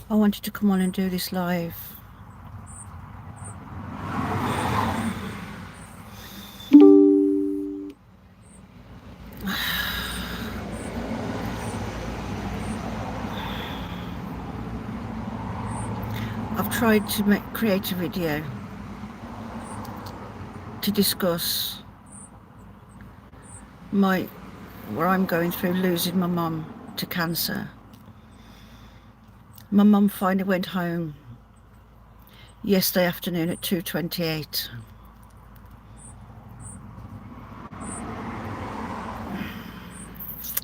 I wanted to come on and do this live. I've tried to create a video to discuss where I'm going through losing my mum to cancer. My mum finally went home yesterday afternoon at 2:28.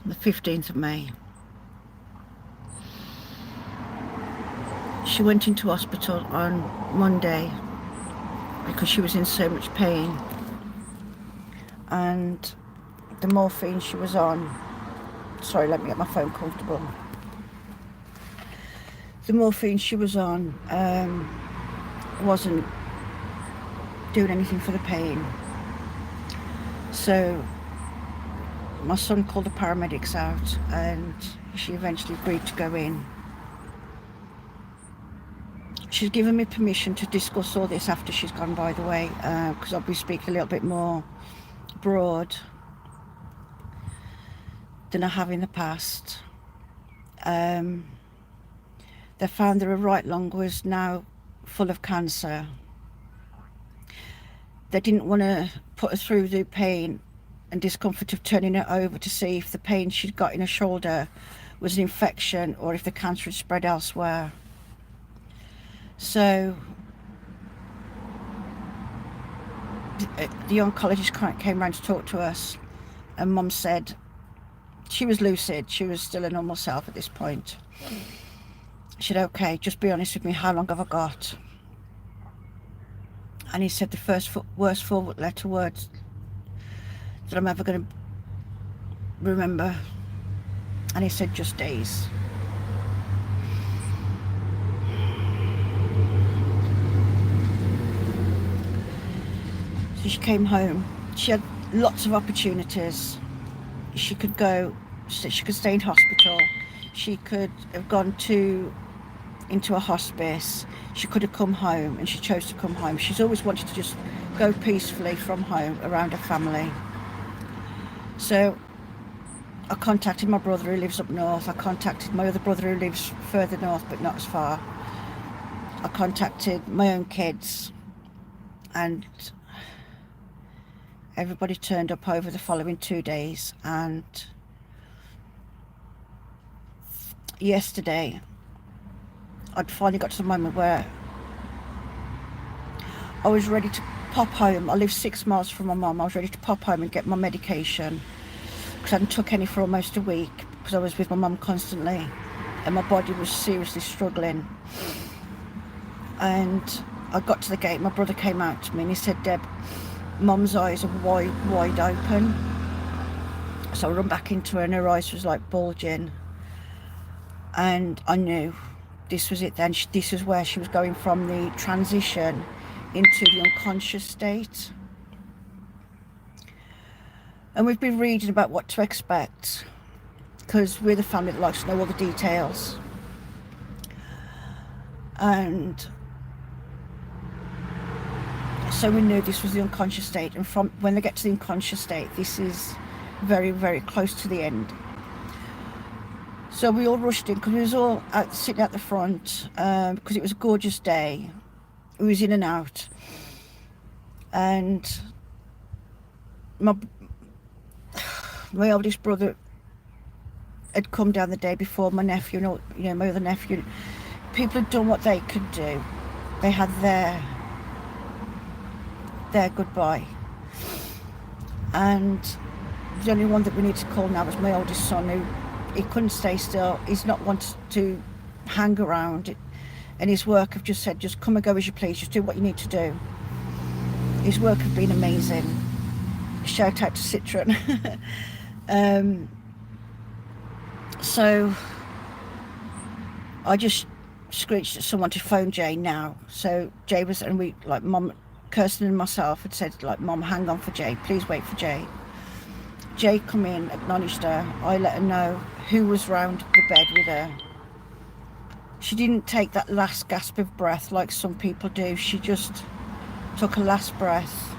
The 15th of May. She went into hospital on Monday because she was in so much pain, and the morphine she was on, sorry, let me get my phone comfortable. The morphine she was on wasn't doing anything for the pain. So my son called the paramedics out and she eventually agreed to go in. She's given me permission to discuss all this after she's gone, by the way, because I'll be speaking a little bit more broad than I have in the past. They found that her right lung was now full of cancer. They didn't want to put her through the pain and discomfort of turning it over to see if the pain she'd got in her shoulder was an infection or if the cancer had spread elsewhere. So the oncologist came round to talk to us, and Mum said she was lucid, she was still a normal self at this point. She said, okay, just be honest with me, how long have I got? And he said the worst four-letter words that I'm ever going to remember, and he said just days. So she came home. She had lots of opportunities. She could stay in hospital. She could have gone into a hospice. She could have come home, and she chose to come home. She's always wanted to just go peacefully from home around her family. So I contacted my brother who lives up north. I contacted my other brother who lives further north but not as far. I contacted my own kids, and everybody turned up over the following 2 days. And yesterday I'd finally got to the moment where I was ready to pop home. I live 6 miles from my mum. I was ready to pop home and get my medication because I hadn't took any for almost a week because I was with my mum constantly and my body was seriously struggling. And I got to the gate. My brother came out to me and he said, Deb, Mum's eyes are wide open. So I run back into her and her eyes was like bulging, and I knew this was it then. This was where she was going from the transition into the unconscious state. And we've been reading about what to expect because we're the family that likes to know all the details. And so we knew this was the unconscious state, and from when they get to the unconscious state, this is very, very close to the end. So we all rushed in because we was all sitting at the front because it was a gorgeous day. It was in and out, and my oldest brother had come down the day before. My nephew, my other nephew, people had done what they could do. They had their goodbye, and the only one that we need to call now is my oldest son, who he couldn't stay still. He's not wanted to hang around, and his work have just said, just come and go as you please, just do what you need to do. His work has been amazing. Shout out to Citron. So I just screeched at someone to phone Jay now. So Jay was, and we, like Mum, Kirsten and myself had said, like, Mum, hang on for Jay, please wait for Jay. Jay come in, acknowledged her. I let her know who was round the bed with her. She didn't take that last gasp of breath like some people do. She just took a last breath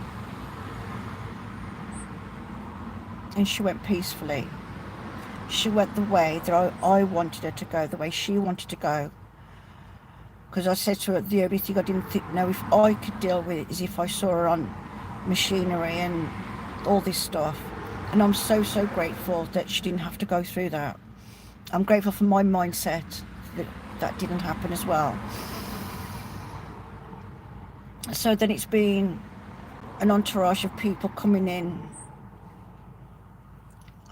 and she went peacefully. She went the way that I wanted her to go, the way she wanted to go. Because I said to her, the only thing I didn't know if I could deal with it is if I saw her on machinery and all this stuff. And I'm so grateful that she didn't have to go through that. I'm grateful for my mindset that didn't happen as well. So then it's been an entourage of people coming in,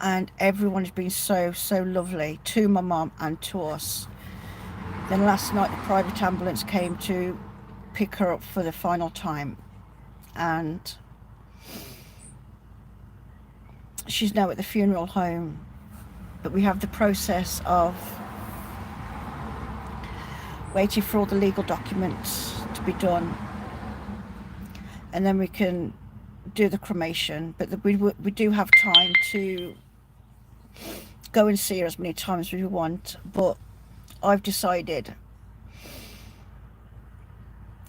and everyone has been so lovely to my mum and to us. Then last night the private ambulance came to pick her up for the final time, and she's now at the funeral home. But we have the process of waiting for all the legal documents to be done, and then we can do the cremation. But we do have time to go and see her as many times as we want. But I've decided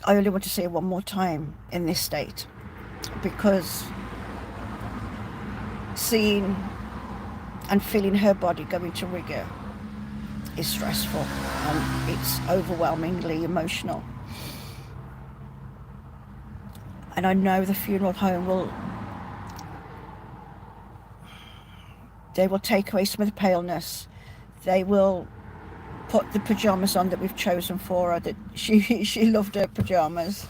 I only want to see her one more time in this state, because seeing and feeling her body go into rigor is stressful, and it's overwhelmingly emotional. And I know the funeral home they will take away some of the paleness. They will put the pajamas on that we've chosen for her, that she loved her pajamas.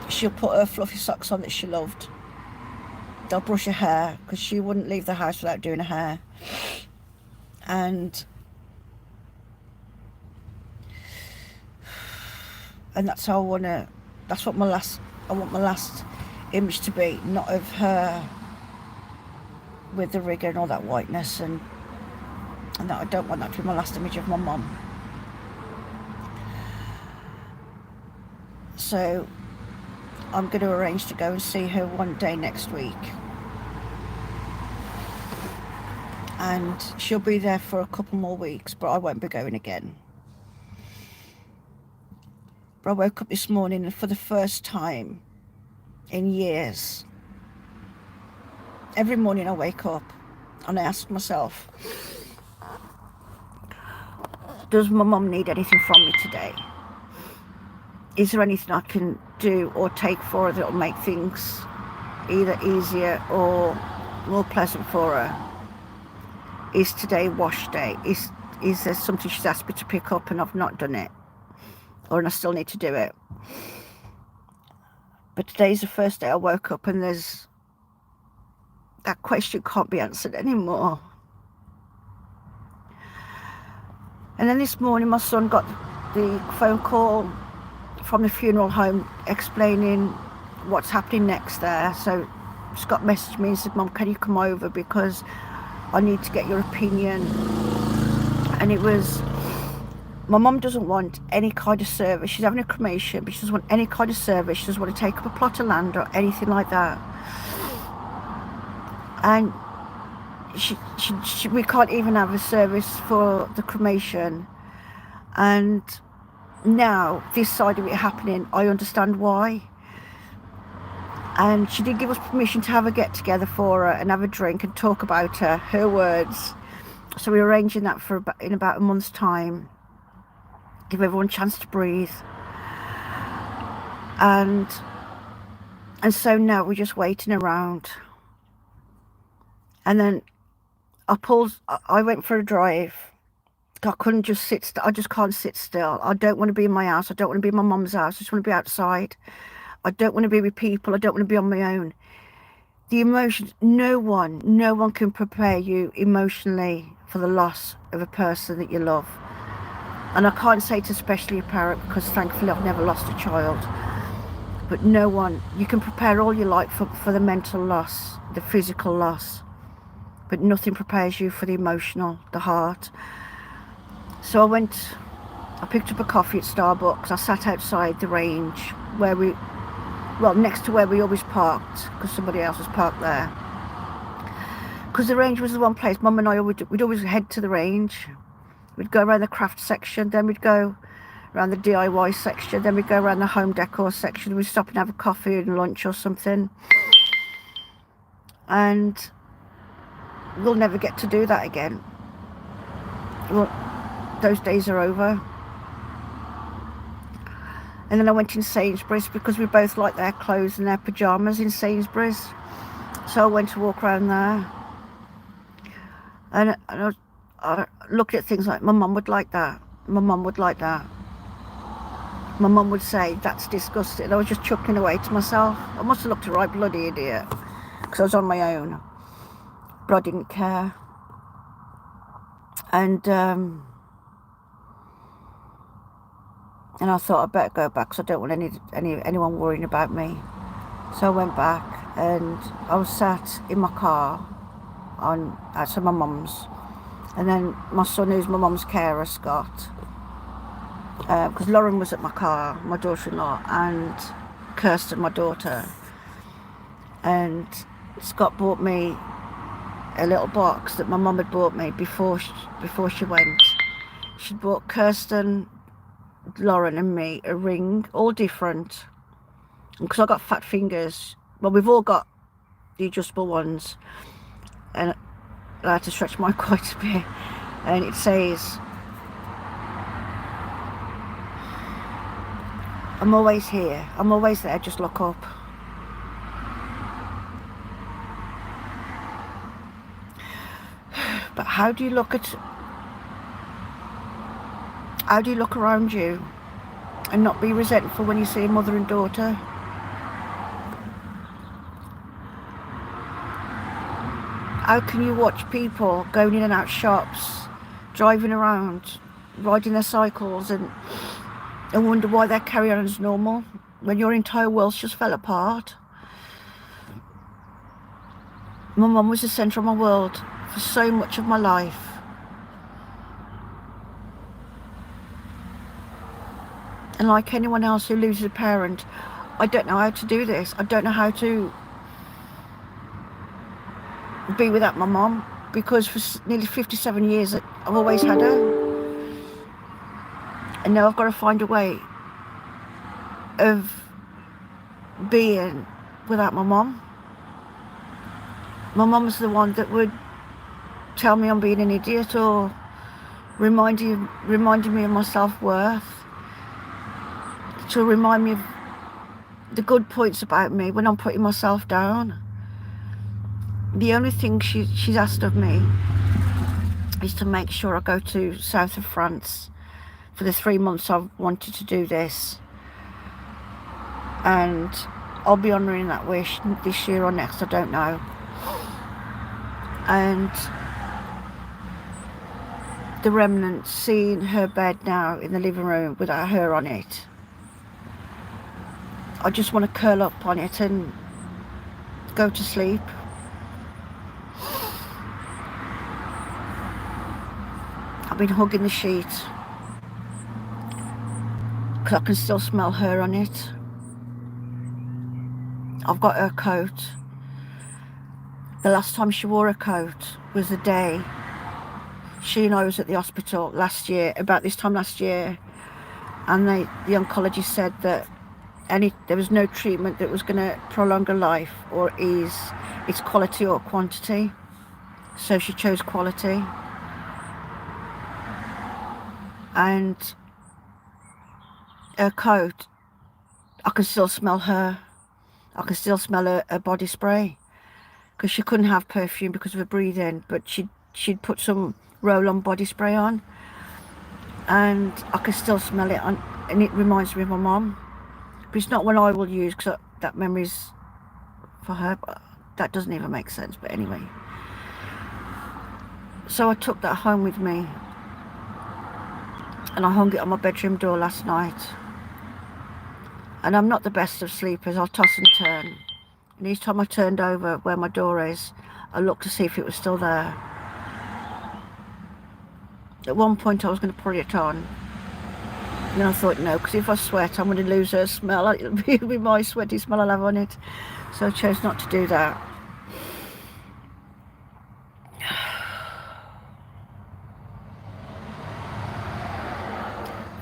She'll put her fluffy socks on that she loved. They'll brush her hair, because she wouldn't leave the house without doing her hair. And that's how that's what I want my last image to be, not of her with the rigor and all that whiteness, and that I don't want that to be my last image of my mum. So I'm going to arrange to go and see her one day next week, and she'll be there for a couple more weeks, but I won't be going again. But I woke up this morning, and for the first time in years, every morning I wake up and I ask myself, does my mum need anything from me today? Is there anything I can do or take for her that will make things either easier or more pleasant for her? Is today wash day? Is there something she's asked me to pick up and I've not done it? Or I still need to do it? But today's the first day I woke up and that question can't be answered anymore. And then this morning my son got the phone call from the funeral home explaining what's happening next there. So Scott messaged me and said, Mum, can you come over, because I need to get your opinion. And it was, my mum doesn't want any kind of service. She's having a cremation, but she doesn't want any kind of service. She doesn't want to take up a plot of land or anything like that. And we can't even have a service for the cremation. And now this side of it happening, I understand why. And she did give us permission to have a get together for her and have a drink and talk about her words. So we're arranging that in about a month's time. Give everyone a chance to breathe. And so now we're just waiting around. And then I went for a drive. I couldn't just sit still. I just can't sit still. I don't want to be in my house. I don't want to be in my mum's house. I just want to be outside. I don't want to be with people. I don't want to be on my own. The emotions, no one can prepare you emotionally for the loss of a person that you love. And I can't say it's especially a parent, because thankfully I've never lost a child. But no one, you can prepare all you like for the mental loss, the physical loss, but nothing prepares you for the emotional, the heart. So I picked up a coffee at Starbucks. I sat outside the range next to where we always parked, because somebody else was parked there. Because the range was the one place Mum and I we'd always head to the range. We'd go around the craft section, then we'd go around the DIY section, then we'd go around the home decor section. We'd stop and have a coffee and lunch or something. And we'll never get to do that again. Well, those days are over. And then I went in Sainsbury's because we both liked their clothes and their pyjamas in Sainsbury's. So I went to walk around there. And I looked at things like, my mum would like that. My mum would like that. My mum would say, that's disgusting. I was just chuckling away to myself. I must have looked a right bloody idiot because I was on my own. But I didn't care. And I thought I'd better go back because I don't want anyone worrying about me. So I went back and I was sat in my car outside my mum's, and then my son, who's my mum's carer, Scott, because Lauren was at my car, my daughter-in-law, and Kirsten, my daughter, and Scott bought me a little box that my mum had bought me before she went. She'd bought Kirsten, Lauren and me a ring, all different, because I got fat fingers. Well, we've all got the adjustable ones, and I had to stretch mine quite a bit, and it says, I'm always here, I'm always there, just look up. But how do you look around you and not be resentful when you see a mother and daughter? How can you watch people going in and out shops, driving around, riding their cycles, and wonder why their carry on is normal when your entire world just fell apart? My mum was the centre of my world for so much of my life. And like anyone else who loses a parent, I don't know how to do this. I don't know how to be without my mum, because for nearly 57 years I've always had her, and now I've got to find a way of being without my mum. My mum's the one that would tell me I'm being an idiot, or reminding me of my self-worth, to remind me of the good points about me when I'm putting myself down. The only thing she's asked of me is to make sure I go to south of France for the 3 months I've wanted to do this, and I'll be honouring that wish this year or next, I don't know. And the remnants, seeing her bed now in the living room without her on it, I just want to curl up on it and go to sleep. I've been hugging the sheet because I can still smell her on it. I've got her coat. The last time she wore a coat was the day she and I was at the hospital last year, about this time last year, and the oncologist said that there was no treatment that was going to prolong her life or ease its quality or quantity, so she chose quality. And her coat, I can still smell her. I can still smell her body spray, because she couldn't have perfume because of her breathing, but she'd put some roll-on body spray on, and I can still smell it on, and it reminds me of my mum. But it's not one I will use, because that memory's for her. But that doesn't even make sense, but anyway. So I took that home with me, and I hung it on my bedroom door last night. And I'm not the best of sleepers. I'll toss and turn, and each time I turned over where my door is, I looked to see if it was still there. At one point I was going to put it on, and then I thought no, because if I sweat I'm going to lose her smell. It'll be my sweaty smell I'll have on it. So I chose not to do that.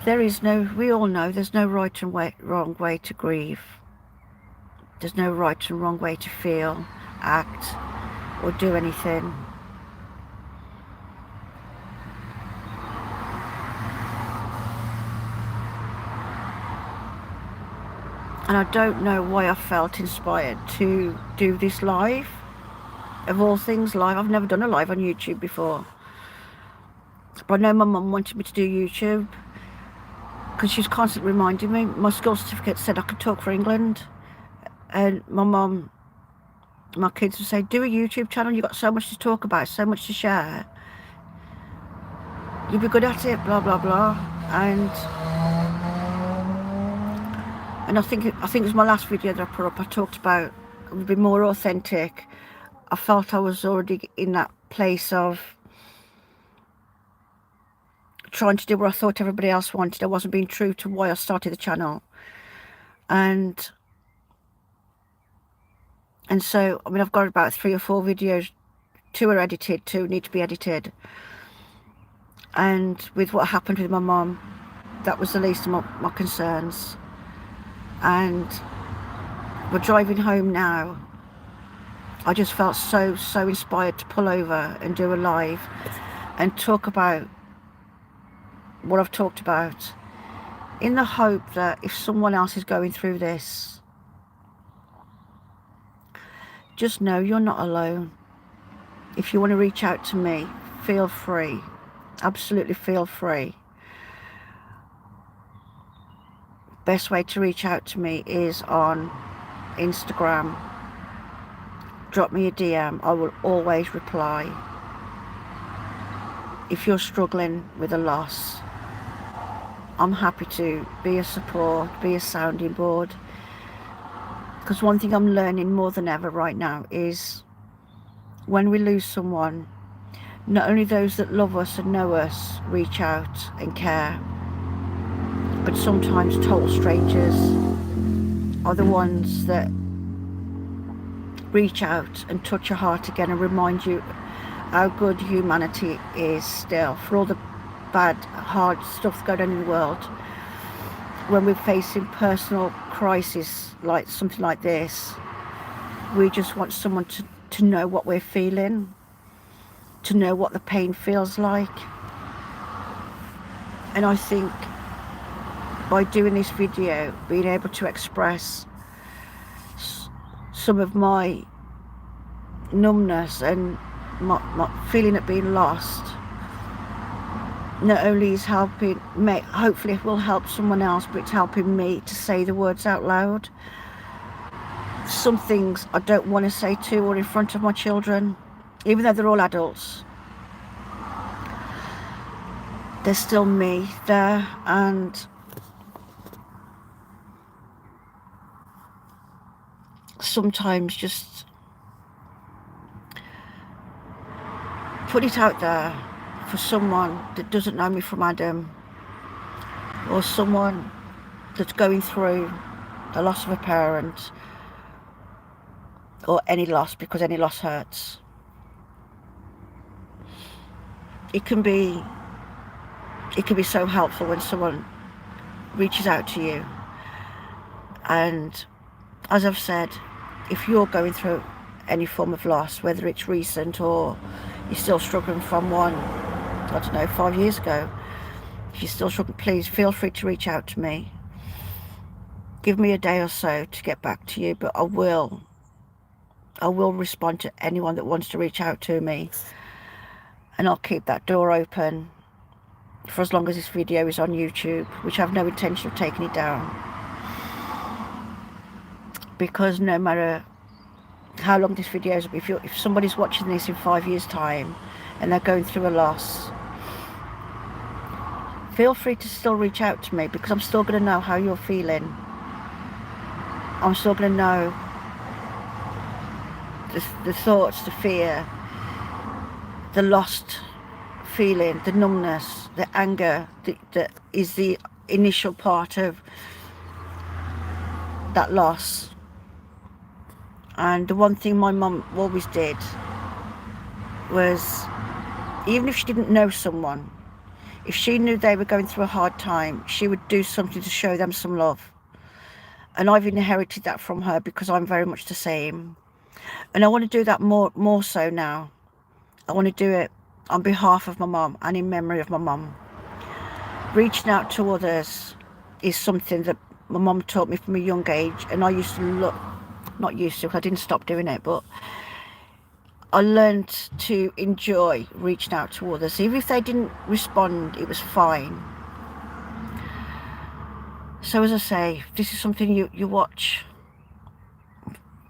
There is no, we all know there's no right and wrong way to grieve. There's no right and wrong way to feel, act, or do anything. And I don't know why I felt inspired to do this live. Of all things, live. I've never done a live on YouTube before. But I know my mum wanted me to do YouTube because she's constantly reminding me. My school certificate said I could talk for England. And my mum, my kids would say, do a YouTube channel. You've got so much to talk about, so much to share. You'll be good at it, blah, blah, blah. And I think it was my last video that I put up. I talked about it would be more authentic. I felt I was already in that place of trying to do what I thought everybody else wanted. I wasn't being true to why I started the channel. And so, I mean, I've got about 3 or 4 videos. 2 are edited, 2 need to be edited. And with what happened with my mum, that was the least of my concerns. And we're driving home now. I just felt so inspired to pull over and do a live and talk about what I've talked about, in the hope that if someone else is going through this, just know you're not alone. If you want to reach out to me, feel free. Absolutely feel free. Best way to reach out to me is on Instagram. Drop me a DM. I will always reply. If you're struggling with a loss, I'm happy to be a support, be a sounding board. Because one thing I'm learning more than ever right now is when we lose someone, not only those that love us and know us reach out and care, but sometimes total strangers are the ones that reach out and touch your heart again and remind you how good humanity is still, for all the bad, hard stuff going on in the world. When we're facing personal crisis like something like this, we just want someone to know what we're feeling, to know what the pain feels like. And I think by doing this video, being able to express some of my numbness and my feeling of being lost, not only is helping me, hopefully it will help someone else, but it's helping me to say the words out loud. Some things I don't want to say to or in front of my children, even though they're all adults. There's still me there, and sometimes just put it out there for someone that doesn't know me from Adam, or someone that's going through the loss of a parent, or any loss, because any loss hurts. It can be so helpful when someone reaches out to you. And as I've said, if you're going through any form of loss, whether it's recent or you're still struggling from one, I don't know, 5 years ago, if you're still struggling, please feel free to reach out to me. Give me a day or so to get back to you, but I will respond to anyone that wants to reach out to me, and I'll keep that door open for as long as this video is on YouTube, which I have no intention of taking it down. Because no matter how long this video is, if somebody's watching this in 5 years' time and they're going through a loss, feel free to still reach out to me, because I'm still going to know how you're feeling. I'm still going to know the thoughts, the fear, the lost feeling, the numbness, the anger that is the initial part of that loss. And the one thing my mum always did was, even if she didn't know someone, If she knew they were going through a hard time, she would do something to show them some love. And I've inherited that from her because I'm very much the same. And I want to do that more so now. I want to do it on behalf of my mum and in memory of my mum. Reaching out to others is something that my mum taught me from a young age, and I used to look, not used to, I didn't stop doing it, but I learned to enjoy reaching out to others. Even if they didn't respond, it was fine. So as I say, if this is something you watch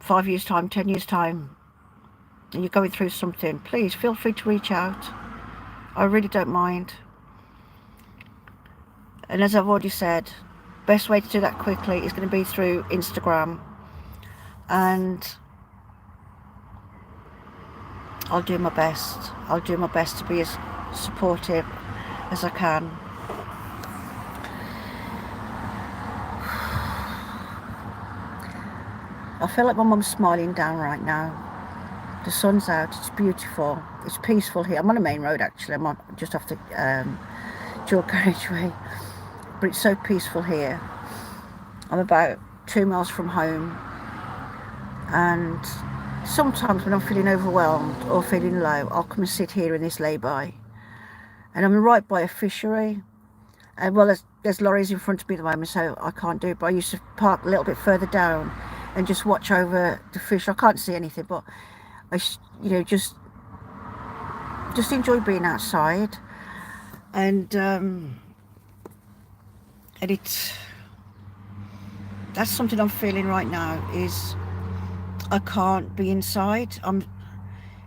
5 years time, 10 years time, and you're going through something, please feel free to reach out. I really don't mind. And as I've already said, best way to do that quickly is going to be through Instagram, and I'll do my best. I'll do my best to be as supportive as I can. I feel like my mum's smiling down right now. The sun's out, it's beautiful, it's peaceful here. I'm on a main road actually, I'm just off the dual carriageway, but it's so peaceful here. I'm about 2 miles from home, and sometimes when I'm feeling overwhelmed or feeling low, I'll come and sit here in this lay-by. And I'm right by a fishery, and well, there's lorries in front of me at the moment, so I can't do it, but I used to park a little bit further down and just watch over the fish. I can't see anything, but I, just enjoy being outside, and that's something I'm feeling right now. Is I can't be inside.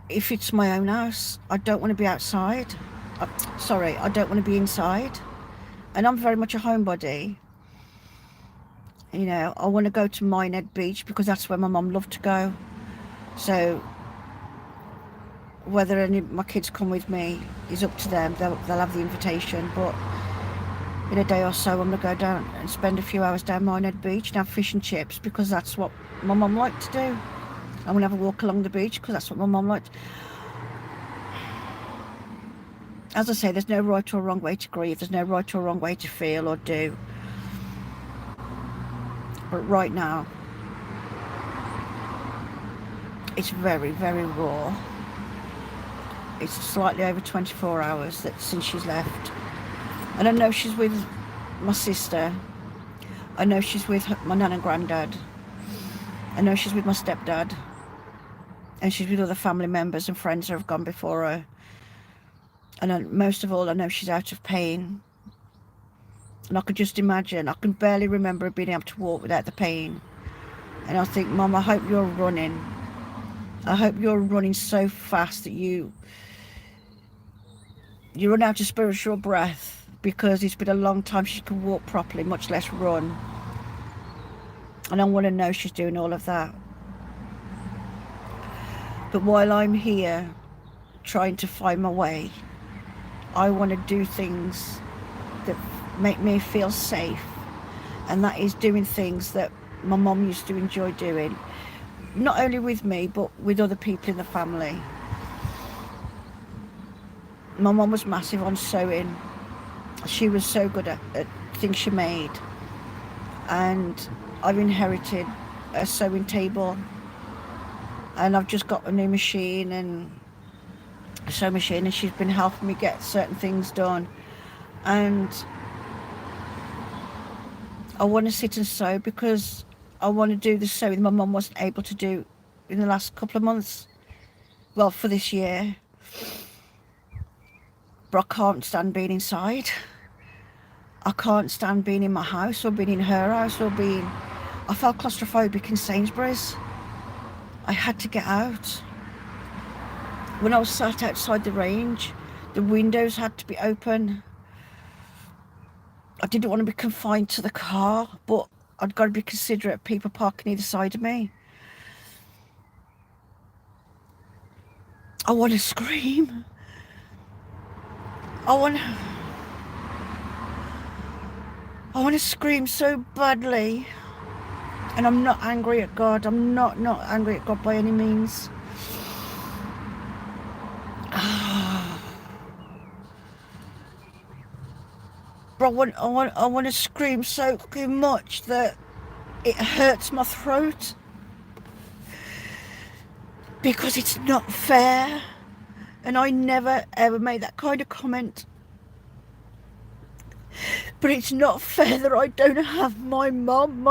If it's my own house, I don't want to be outside. I don't want to be inside, and I'm very much a homebody. I want to go to Minehead Beach because that's where my mum loved to go. So whether any of my kids come with me is up to them. They'll have the invitation, but in a day or so I'm going to go down and spend a few hours down Minehead Beach and have fish and chips, because that's what my mum liked to do. I'm going to have a walk along the beach because that's what my mum liked. As I say, there's no right or wrong way to grieve. There's no right or wrong way to feel or do. But right now, it's very, very raw. It's slightly over 24 hours since she's left. And I know she's with my sister. I know she's with my nan and granddad. I know she's with my stepdad. And she's with other family members and friends who have gone before her. And most of all, I know she's out of pain. And I could just imagine, I can barely remember being able to walk without the pain. And I think, Mum, I hope you're running. I hope you're running so fast that you run out of spiritual breath, because it's been a long time she can walk properly, much less run. And I want to know she's doing all of that. But while I'm here trying to find my way, I want to do things that make me feel safe, and that is doing things that my mum used to enjoy doing, not only with me but with other people in the family. My mum was massive on sewing. She was so good at things she made, and I've inherited a sewing table, and I've just got a new machine and a sewing machine, and she's been helping me get certain things done. And I want to sit and sew because I want to do the sewing my mum wasn't able to do in the last couple of months, well, for this year. But I can't stand being inside. I can't stand being in my house or being in her house or being... I felt claustrophobic in Sainsbury's. I had to get out. When I was sat outside the range, the windows had to be open. I didn't want to be confined to the car, but I'd got to be considerate of people parking either side of me. I want to scream. I want to scream so badly. And I'm not angry at God. I'm not angry at God by any means. I want to scream so fucking much that it hurts my throat, because it's not fair. And I never ever made that kind of comment, but it's not fair that I don't have my mum,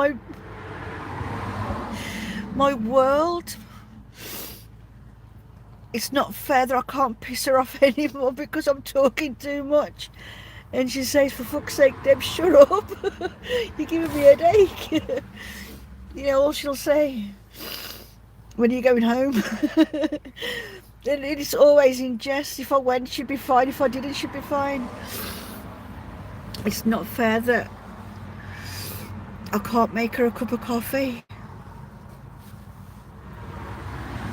my world. It's not fair that I can't piss her off anymore because I'm talking too much. And she says, for fuck's sake, Deb, shut up. You're giving me a headache. You know, all she'll say, when are you going home? And it's always in jest. If I went, she'd be fine. If I didn't, she'd be fine. It's not fair that I can't make her a cup of coffee.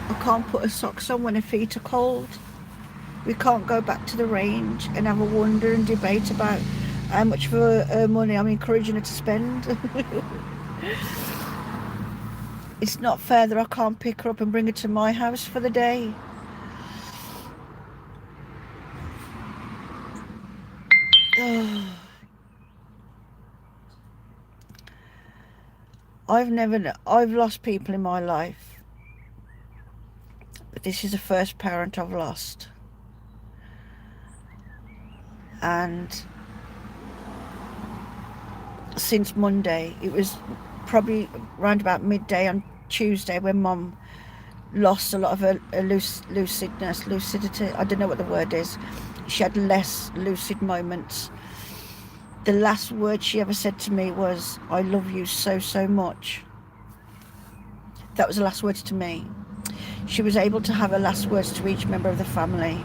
I can't put her socks on when her feet are cold. We can't go back to the range and have a wonder and debate about how much of her money I'm encouraging her to spend. It's not fair that I can't pick her up and bring her to my house for the day. I've lost people in my life, but this is the first parent I've lost. And since Monday, it was probably around about midday on Tuesday when Mum lost a lot of her lucidity. I don't know what the word is. She had less lucid moments. The last word she ever said to me was, I love you so, so much. That was the last words to me. She was able to have her last words to each member of the family.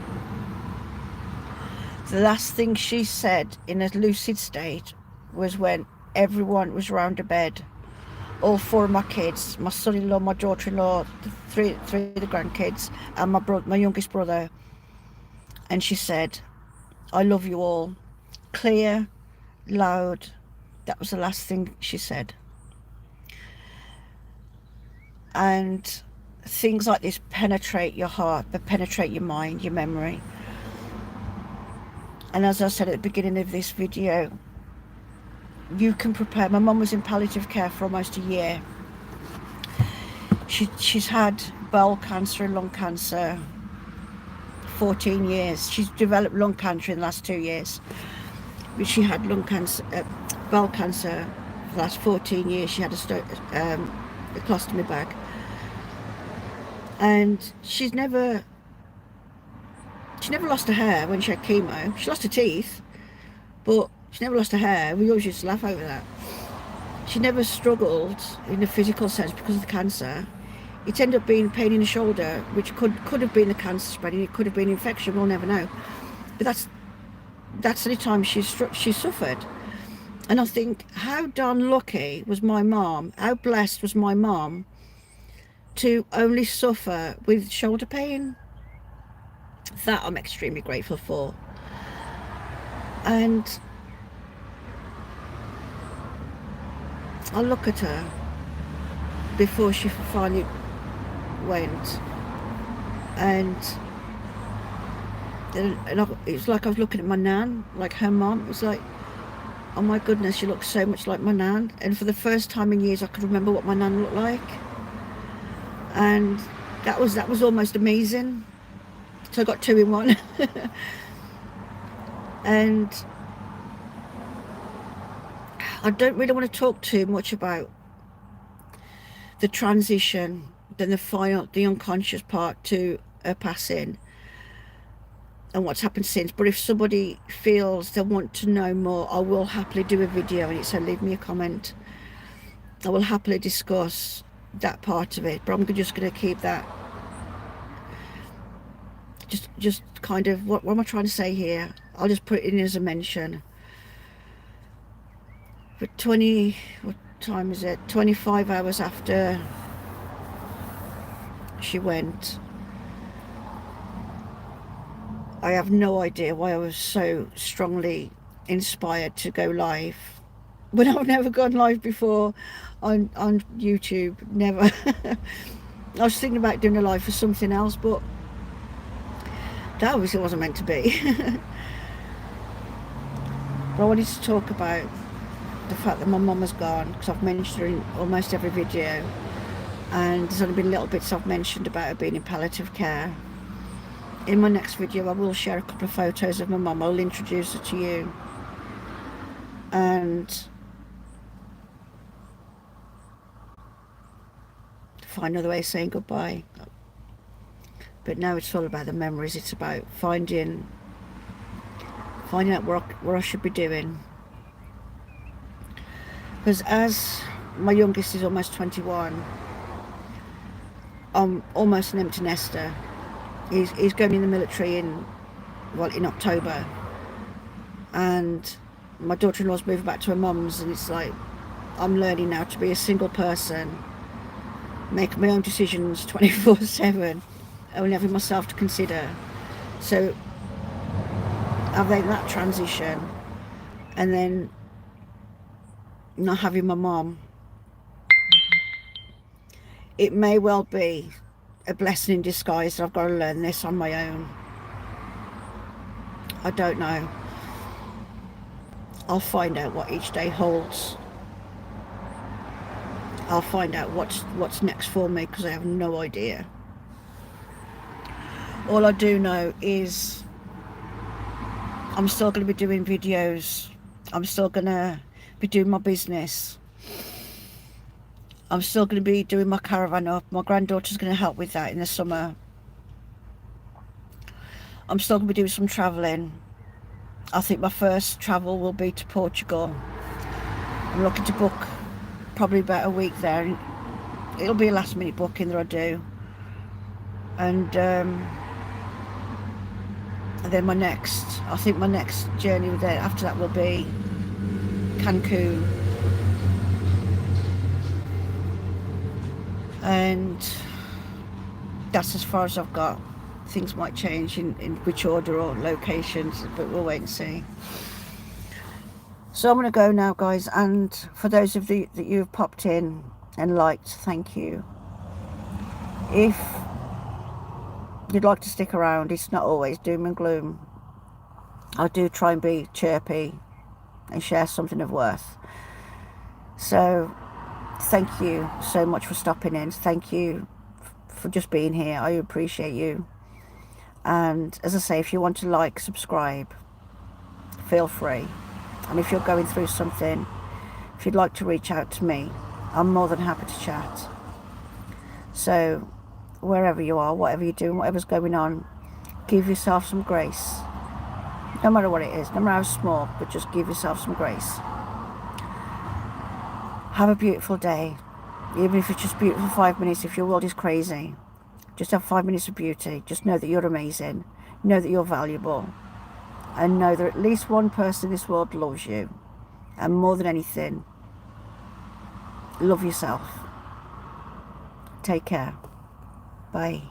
The last thing she said in a lucid state was when everyone was round her bed. All four of my kids, my son-in-law, my daughter-in-law, three of the grandkids, and my youngest brother. And she said, I love you all. Clear, loud. That was the last thing she said. And things like this penetrate your heart, but penetrate your mind, your memory. And as I said at the beginning of this video, you can prepare. My mum was in palliative care for almost a year. She's had bowel cancer and lung cancer 14 years. She's developed lung cancer in the last 2 years. But she had bowel cancer for the last 14 years. She had a colostomy bag. And she never lost her hair when she had chemo. She lost her teeth, but she never lost her hair. We always used to laugh over that. She never struggled in a physical sense because of the cancer. It ended up being pain in the shoulder, which could have been the cancer spreading. It could have been infection. We'll never know. But that's the time she suffered. And I think, how darn lucky was my mom? How blessed was my mom to only suffer with shoulder pain? That I'm extremely grateful for. And I look at her before she finally went, and it's like I was looking at my nan, like her mom. It was like, oh my goodness, she looks so much like my nan. And for the first time in years, I could remember what my nan looked like, and that was almost amazing. So I got 2 in 1. And I don't really want to talk too much about the transition, then the unconscious part to her passing and what's happened since. But if somebody feels they want to know more, I will happily do a video on it, so leave me a comment. I will happily discuss that part of it, but I'm just going to keep that just kind of, what am I trying to say here? I'll just put it in as a mention. But what time is it? 25 hours after she went, I have no idea why I was so strongly inspired to go live when I've never gone live before on YouTube. Never. I was thinking about doing a live for something else, but that obviously wasn't meant to be. But I wanted to talk about the fact that my mum has gone, because I've mentioned her in almost every video, and there's only been little bits I've mentioned about her being in palliative care. In my next video I will share a couple of photos of my mum. I'll introduce her to you, and find another way of saying goodbye. But now it's all about the memories. It's about finding out what I should be doing. Because as my youngest is almost 21, I'm almost an empty nester. He's going in the military in October, and my daughter-in-law's moving back to her mum's, and it's like I'm learning now to be a single person, make my own decisions 24/7, only having myself to consider. So having that transition, and then not having my mum, it may well be a blessing in disguise that I've got to learn this on my own. I don't know. I'll find out what each day holds. I'll find out what's next for me, because I have no idea. All I do know is I'm still going to be doing videos. I'm still going to be doing my business. I'm still going to be doing my caravan up. My granddaughter's going to help with that in the summer. I'm still going to be doing some travelling. I think my first travel will be to Portugal. I'm looking to book probably about a week there. It'll be a last minute booking that I do. And then I think my next journey after that will be Cancun. And that's as far as I've got. Things might change in which order or locations, but we'll wait and see. So I'm going to go now, guys, and for those of you that you've popped in and liked, thank you. If you'd like to stick around, it's not always doom and gloom. I do try and be chirpy and share something of worth. So thank you so much for stopping in. Thank you for just being here. I appreciate you. And as I say, if you want to like, subscribe, feel free. And if you're going through something, if you'd like to reach out to me, I'm more than happy to chat. So wherever you are, whatever you're doing, whatever's going on, give yourself some grace. No matter what it is, no matter how small, but just give yourself some grace. Have a beautiful day. Even if it's just beautiful 5 minutes, if your world is crazy, just have 5 minutes of beauty. Just know that you're amazing. Know that you're valuable. And know that at least one person in this world loves you. And more than anything, love yourself. Take care. Bye.